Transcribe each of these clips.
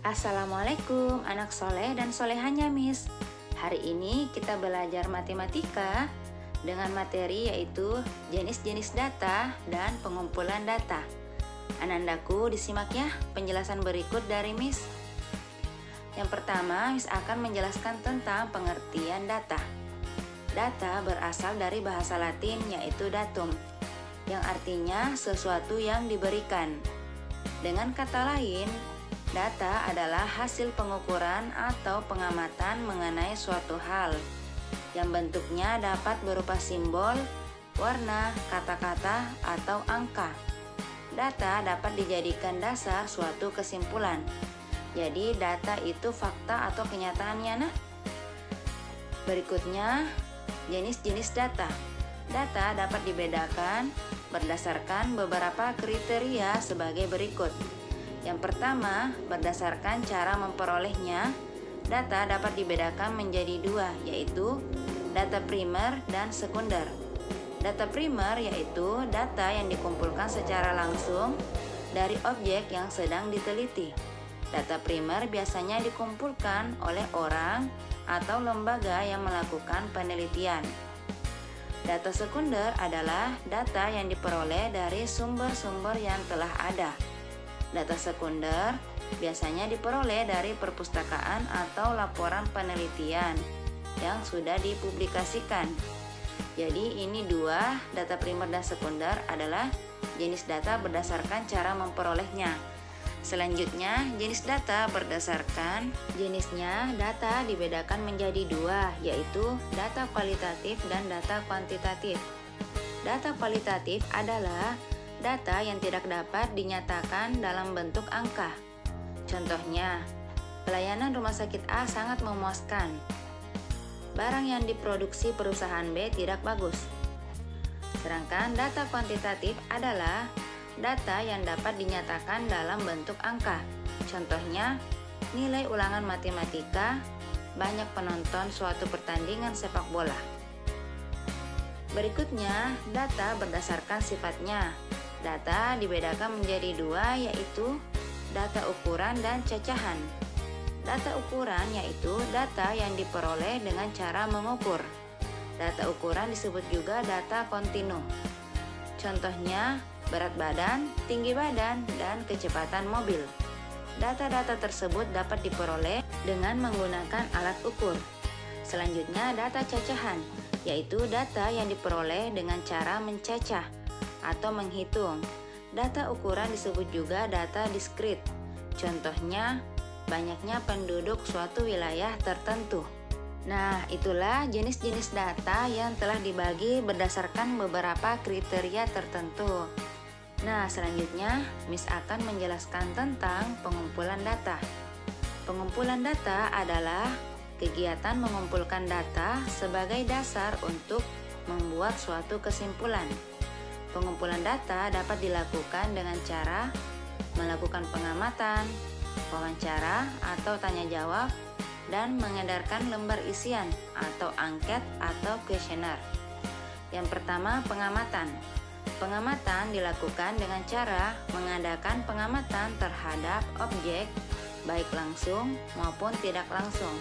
Assalamualaikum anak soleh dan solehannya Miss. Hari ini kita belajar matematika dengan materi yaitu jenis-jenis data dan pengumpulan data. Anandaku disimak ya penjelasan berikut dari Miss. Yang pertama, Miss akan menjelaskan tentang pengertian data. Data berasal dari bahasa Latin yaitu datum, yang artinya sesuatu yang diberikan. Dengan kata lain, data adalah hasil pengukuran atau pengamatan mengenai suatu hal yang bentuknya dapat berupa simbol, warna, kata-kata, atau angka. Data dapat dijadikan dasar suatu kesimpulan. Jadi data itu fakta atau kenyataannya nah. Berikutnya, jenis-jenis data. Data dapat dibedakan berdasarkan beberapa kriteria sebagai berikut. Yang pertama, berdasarkan cara memperolehnya, data dapat dibedakan menjadi dua, yaitu data primer dan sekunder. Data primer yaitu data yang dikumpulkan secara langsung dari objek yang sedang diteliti. Data primer biasanya dikumpulkan oleh orang atau lembaga yang melakukan penelitian. Data sekunder adalah data yang diperoleh dari sumber-sumber yang telah ada. Data sekunder biasanya diperoleh dari perpustakaan atau laporan penelitian yang sudah dipublikasikan. Jadi ini dua, data primer dan sekunder adalah jenis data berdasarkan cara memperolehnya. Selanjutnya, jenis data berdasarkan jenisnya data dibedakan menjadi dua, yaitu data kualitatif dan data kuantitatif. Data kualitatif adalah data yang tidak dapat dinyatakan dalam bentuk angka. Contohnya, pelayanan rumah sakit A sangat memuaskan. Barang yang diproduksi perusahaan B tidak bagus. Sedangkan data kuantitatif adalah data yang dapat dinyatakan dalam bentuk angka. Contohnya, nilai ulangan matematika, banyak penonton suatu pertandingan sepak bola. Berikutnya, data berdasarkan sifatnya. Data dibedakan menjadi dua, yaitu data ukuran dan cacahan. Data ukuran yaitu data yang diperoleh dengan cara mengukur. Data ukuran disebut juga data kontinu. Contohnya, berat badan, tinggi badan, dan kecepatan mobil. Data-data tersebut dapat diperoleh dengan menggunakan alat ukur. Selanjutnya, data cacahan, yaitu data yang diperoleh dengan cara mencacah atau menghitung. Data ukuran disebut juga data diskrit. Contohnya, banyaknya penduduk suatu wilayah tertentu. Nah, itulah jenis-jenis data yang telah dibagi berdasarkan beberapa kriteria tertentu. Nah, selanjutnya Miss akan menjelaskan tentang pengumpulan data. Pengumpulan data adalah kegiatan mengumpulkan data sebagai dasar untuk membuat suatu kesimpulan. Pengumpulan data dapat dilakukan dengan cara melakukan pengamatan, wawancara atau tanya jawab, dan mengedarkan lembar isian atau angket atau kuesioner. Yang pertama, pengamatan. Pengamatan dilakukan dengan cara mengadakan pengamatan terhadap objek, baik langsung maupun tidak langsung.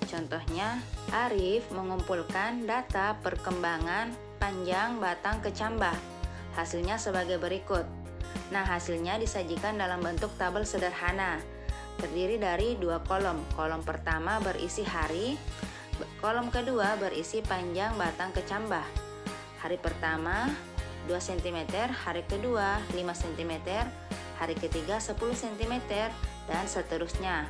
Contohnya, Arif mengumpulkan data perkembangan panjang batang kecambah. Hasilnya sebagai berikut. Nah, hasilnya disajikan dalam bentuk tabel sederhana. Terdiri dari dua kolom. Kolom pertama berisi hari, kolom kedua berisi panjang batang kecambah. Hari pertama 2 cm, hari kedua 5 cm, hari ketiga 10 cm, dan seterusnya.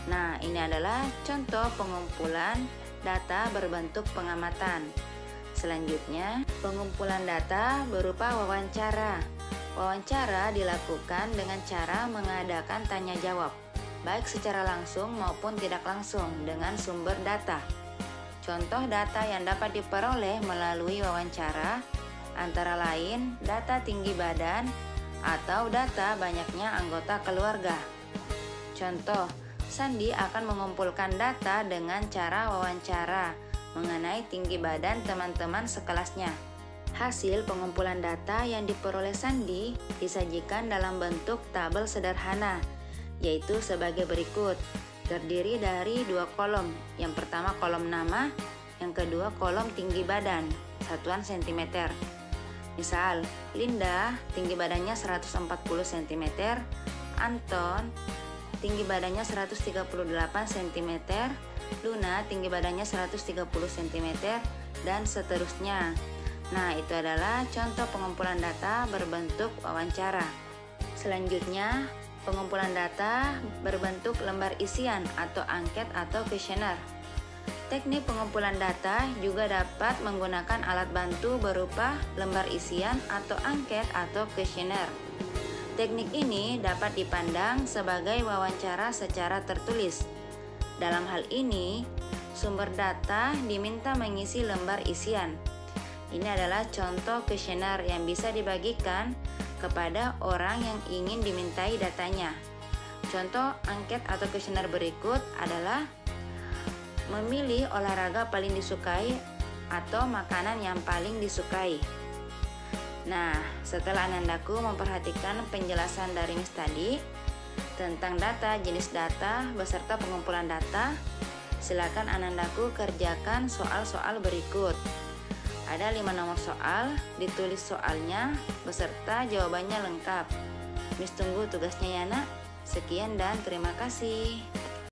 Nah, ini adalah contoh pengumpulan data berbentuk pengamatan. Selanjutnya, pengumpulan data berupa wawancara. Wawancara dilakukan dengan cara mengadakan tanya jawab, baik secara langsung maupun tidak langsung dengan sumber data. Contoh data yang dapat diperoleh melalui wawancara antara lain data tinggi badan atau data banyaknya anggota keluarga. Contoh, Sandi akan mengumpulkan data dengan cara wawancara mengenai tinggi badan teman-teman sekelasnya. Hasil pengumpulan data yang diperoleh Sandi disajikan dalam bentuk tabel sederhana. yaitu sebagai berikut. Terdiri dari 2 kolom. Yang pertama kolom nama, yang kedua kolom tinggi badan, satuan cm. Misal, Linda tinggi badannya 140 cm, Anton tinggi badannya 138 cm, Luna tinggi badannya 130 cm, dan seterusnya. Nah, itu adalah contoh pengumpulan data berbentuk wawancara. Selanjutnya, pengumpulan data berbentuk lembar isian atau angket atau kuesioner. Teknik pengumpulan data juga dapat menggunakan alat bantu berupa lembar isian atau angket atau kuesioner. Teknik ini dapat dipandang sebagai wawancara secara tertulis. Dalam hal ini, sumber data diminta mengisi lembar isian. Ini adalah contoh kuesioner yang bisa dibagikan kepada orang yang ingin dimintai datanya. Contoh angket atau kuesioner berikut adalah memilih olahraga paling disukai atau makanan yang paling disukai. Nah, setelah Anandaku memperhatikan penjelasan dari Miss tadi tentang data, jenis data, beserta pengumpulan data, silakan Anandaku kerjakan soal-soal berikut. Ada 5 nomor soal, ditulis soalnya beserta jawabannya lengkap. Miss tunggu tugasnya ya nak. Sekian dan terima kasih.